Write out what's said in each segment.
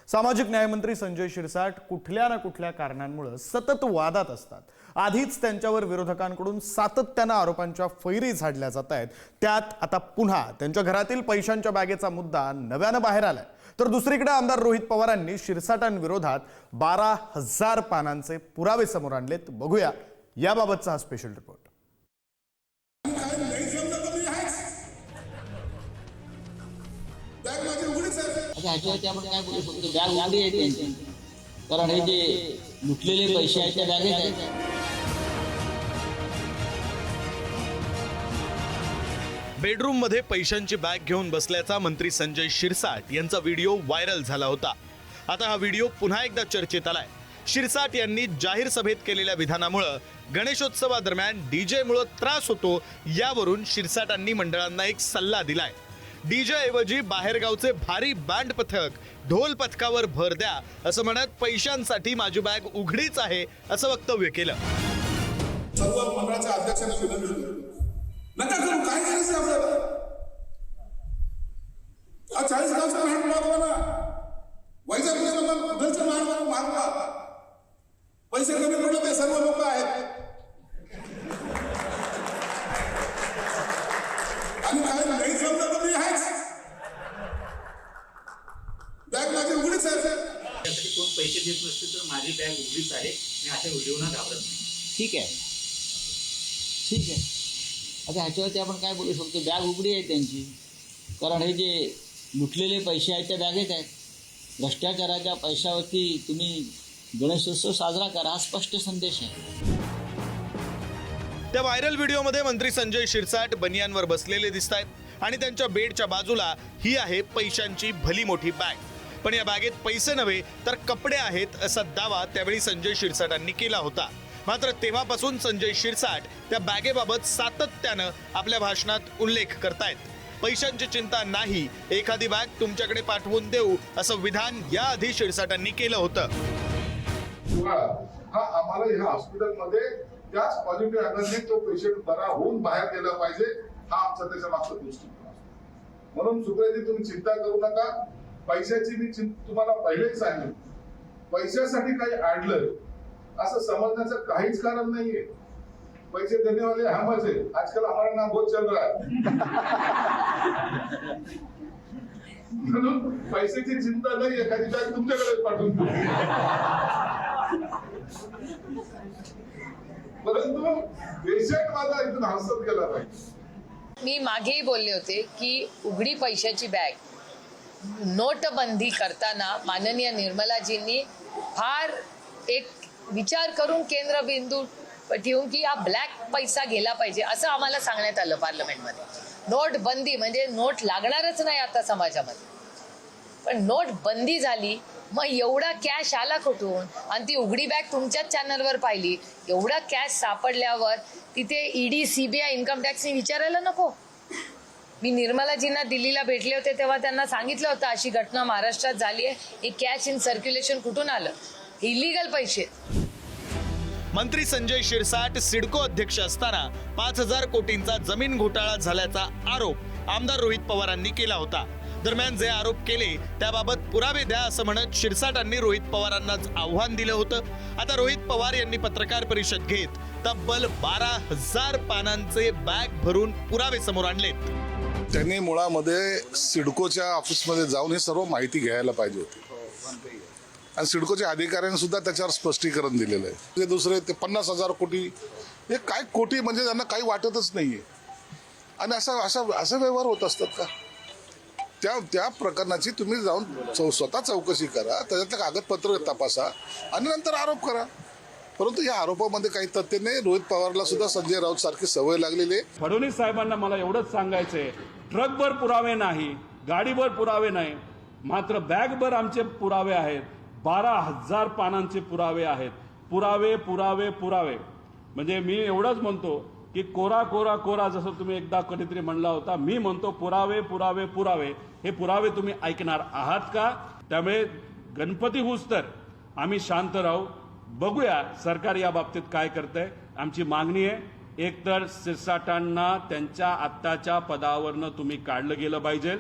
सामाजिक न्यायमंत्री संजय शिरसाट कुठल्या ना कुठल्या कारणांमुळे सतत वादात असतात। आधीच त्यांच्यावर विरोधकांकडून सातत्याने आरोपांच्या फैरी झाडल्या जात आहेत। त्यात आता पुन्हा त्यांच्या घरातील पैशांच्या बॅगेचा मुद्दा नव्याने बाहेर आलाय। तर दुसरीकडे आमदार रोहित पवारांनी शिरसाटांविरोधात 12,000 पानांचे पुरावे समोर आणलेत। बघूया याबाबतचा हा स्पेशल रिपोर्ट। ह्याच्यावरती आपण काय बोलू शकतो, बॅग उघडी आहे त्यांची, कारण हे जे लुटलेले पैसे आहेत त्या बॅगेत आहेत। बेडरूम मध्ये पैशांची बॅग घेऊन बसल्याचा मंत्री संजय शिरसाट यांचा व्हिडिओ व्हायरल झाला होता। आता हा व्हिडिओ पुन्हा एकदा चर्चेत आलाय। शिरसाट यांनी जाहीर सभेत केलेल्या विधानामुळे गणेशोत्सवादरम्यान डीजे मुळे त्रास होतो, यावरून शिरसाटांनी मंडळांना एक सल्ला दिलाय। डीजे ऐवजी बाहेरगावचे भारी बँड पथक, ढोल पथकावर भर द्या असं म्हणत पैशांसाठी माझी बॅग उघडीच आहे असं वक्तव्य केलं। सर्व मंडळाच्या अध्यक्षांना विनंती करतो, नका करू, काय करायचं आपल्याला? 40 गावचा लहान मागवा ना, वैजापूरचा मागवा, पैसे कमी पडले ते सर्व लोक आहेत। आणि काय नाही जमलं तर मी आहेच, बॅग माझी उघडीच आहे। त्यासाठी कोण पैसे देत नसते तर माझी बॅग उघडीच आहे, मी अशा व्हिडिओना घाबरत नाही। ठीक आहे, ठीक आहे। आता ह्याच्यावरती आपण काय बोलू शकतो, बॅग उघडी आहे त्यांची, कारण हे जे लुटलेले पैसे आहेत त्या बॅगेत आहेत। भ्रष्टाचाराच्या पैशावरती तुम्ही गणेशोत्सव साजरा करा, हा स्पष्ट संदेश आहे। त्या व्हायरल व्हिडिओमध्ये मंत्री संजय शिरसाट बनियांवर बसलेले दिसत आहेत आणि त्यांच्या बेडच्या बाजूला ही आहे पैशांची भली मोठी बॅग। पण या बॅगेत पैसे नव्हे तर कपडे आहेत असा दावा त्यावेळी संजय शिरसाटांनी केला होता। मात्र तेव्हापासून संजय शिरसाट त्या बॅगेबाबत सातत्यानं आपल्या भाषणात उल्लेख करतायत। पैशांची चिंता नाही, एखादी बॅग तुमच्याकडे पाठवून देऊ असं विधान याआधी शिरसाटांनी केलं होतं। हा आम्हाला ह्या हॉस्पिटलमध्ये त्याच पॉझिटिव्ह अँगलने तो पेशंट बरा होऊन बाहेर गेला पाहिजे, हा आमचा त्याच्या मागचा दृष्टिकोन असतो। म्हणून सुप्रियाजी, तुम्ही चिंता करू नका, पैशाची मी तुम्हाला पहिलेच सांगितलं, पैशासाठी काही अडलं असं समजण्याचं काहीच कारण नाहीये। पैसे देने वाले हम है, आजकल हमारा नाम बहुत चल रहा है। म्हणून पैशाची चिंता नाही, एखादी बॅग तुमच्याकडे पाठवून देऊ, परंतु पेशंट माझा इथून हसत गेला पाहिजे। मी मागेही बोलले होते की उघडी पैशाची बॅग नोटबंदी करताना माननीय निर्मलाजींनी फार एक विचार करून केंद्रबिंदू ठेवून की हा ब्लॅक पैसा गेला पाहिजे असं आम्हाला सांगण्यात आलं पार्लमेंटमध्ये। नोटबंदी म्हणजे नोट लागणारच नाही आता समाजामध्ये, पण नोट बंदी झाली, मग एवढा कॅश आला कुठून? आणि ती उघडी बॅग तुमच्याच चॅनलवर पाहिली, एवढा कॅश सापडल्यावर तिथे ईडी, सीबीआय, इन्कम टॅक्सनी विचारायला नको? मी निर्मलाजींना दिल्लीला भेटले होते तेव्हा त्यांना सांगितलं होतं अशी घटना महाराष्ट्रात झाली आहे, हे कॅश इन सर्क्युलेशन कुठून आलं? इलिगल पैसे। मंत्री संजय शिरसाट सिडको अध्यक्ष असताना 5,000 कोटींचा जमीन घोटाळा झाल्याचा आरोप आमदार रोहित पवारांनी केला होता। दरम्यान जे आरोप केले त्याबाबत पुरावे द्या असं म्हणत शिरसाटांनी रोहित पवारांनाच आव्हान दिलं होतं। आता रोहित पवार यांनी पत्रकार परिषद घेत तब्बल 12,000 पानांचे बॅग भरून पुरावे समोर आणलेत। त्यांनी मुळामध्ये सिडकोच्या ऑफिसमध्ये जाऊन हे सर्व माहिती घ्यायला पाहिजे होती आणि सिडकोच्या अधिकाऱ्यांनी सुद्धा त्याच्यावर स्पष्टीकरण दिलेलं आहे। ते दुसरे ते 50,000 कोटी, हे काय कोटी म्हणजे त्यांना काही वाटतच नाहीये। आणि असा व्यवहार होत असतात का? त्या प्रकरणाची तुम्ही जाऊन स्वतः चौकशी करा, त्याच्यातलं कागदपत्र तपासा आणि नंतर आरोप करा। परंतु या आरोपामध्ये काही तथ्य नाही। रोहित पवारला सुद्धा संजय राऊत सारखी सवय लागलेली आहे। फडणवीस साहेबांना मला एवढंच सांगायचंय, ट्रकभर पुरावे नाही, गाडीभर पुरावे नाही, मात्र बॅगभर आमचे पुरावे आहेत। 12,000 पानांचे पुरावे आहेत। पुरावे पुरावे पुरावे म्हणजे मी एवढंच म्हणतो की कोरा कोरा कोरा, जसं तुम्ही एकदा कधीतरी म्हणला होता, मी म्हणतो पुरावे पुरावे पुरावे। हे पुरावे तुम्ही ऐकणार आहात का? त्यामुळे गणपती होऊस तर आम्ही शांत राहू, बघूया सरकार या बाबतीत काय करतंय। आमची मागणी आहे, एकतर शिरसाटांना त्यांच्या आत्ताच्या पदावरनं तुम्ही काढलं गेलं पाहिजे।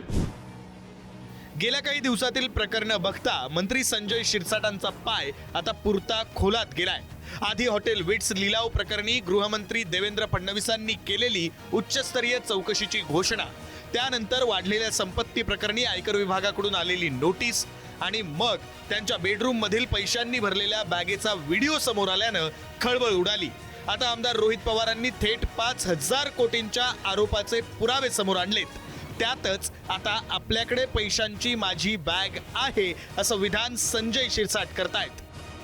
गेल्या काही दिवसातील प्रकरणं बघता मंत्री संजय शिरसाटांचा पाय आता पुरता खोलात गेलाय. आधी हॉटेल विट्स लिलाव प्रकरणी गृहमंत्री देवेंद्र फडणवीसांनी केलेली उच्चस्तरीय चौकशीची घोषणा, त्यानंतर वाढलेल्या संपत्ती प्रकरणी आयकर विभागाकडून आलेली नोटीस आणि मग त्यांच्या बेडरूम मधील पैशांनी भरलेल्या बॅगेचा व्हिडिओ समोर आल्यानं खळबळ उडाली. आता आमदार रोहित पवारांनी थेट 5,000 कोटींच्या आरोपाचे पुरावे समोर आणलेत. त्यातच आता आपल्याकडे पैशांची माझी बॅग आहे असं विधान संजय शिरसाट करतायत.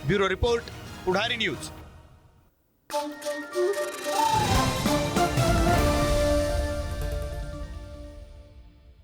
ब्युरो रिपोर्ट, पुढारी न्यूज.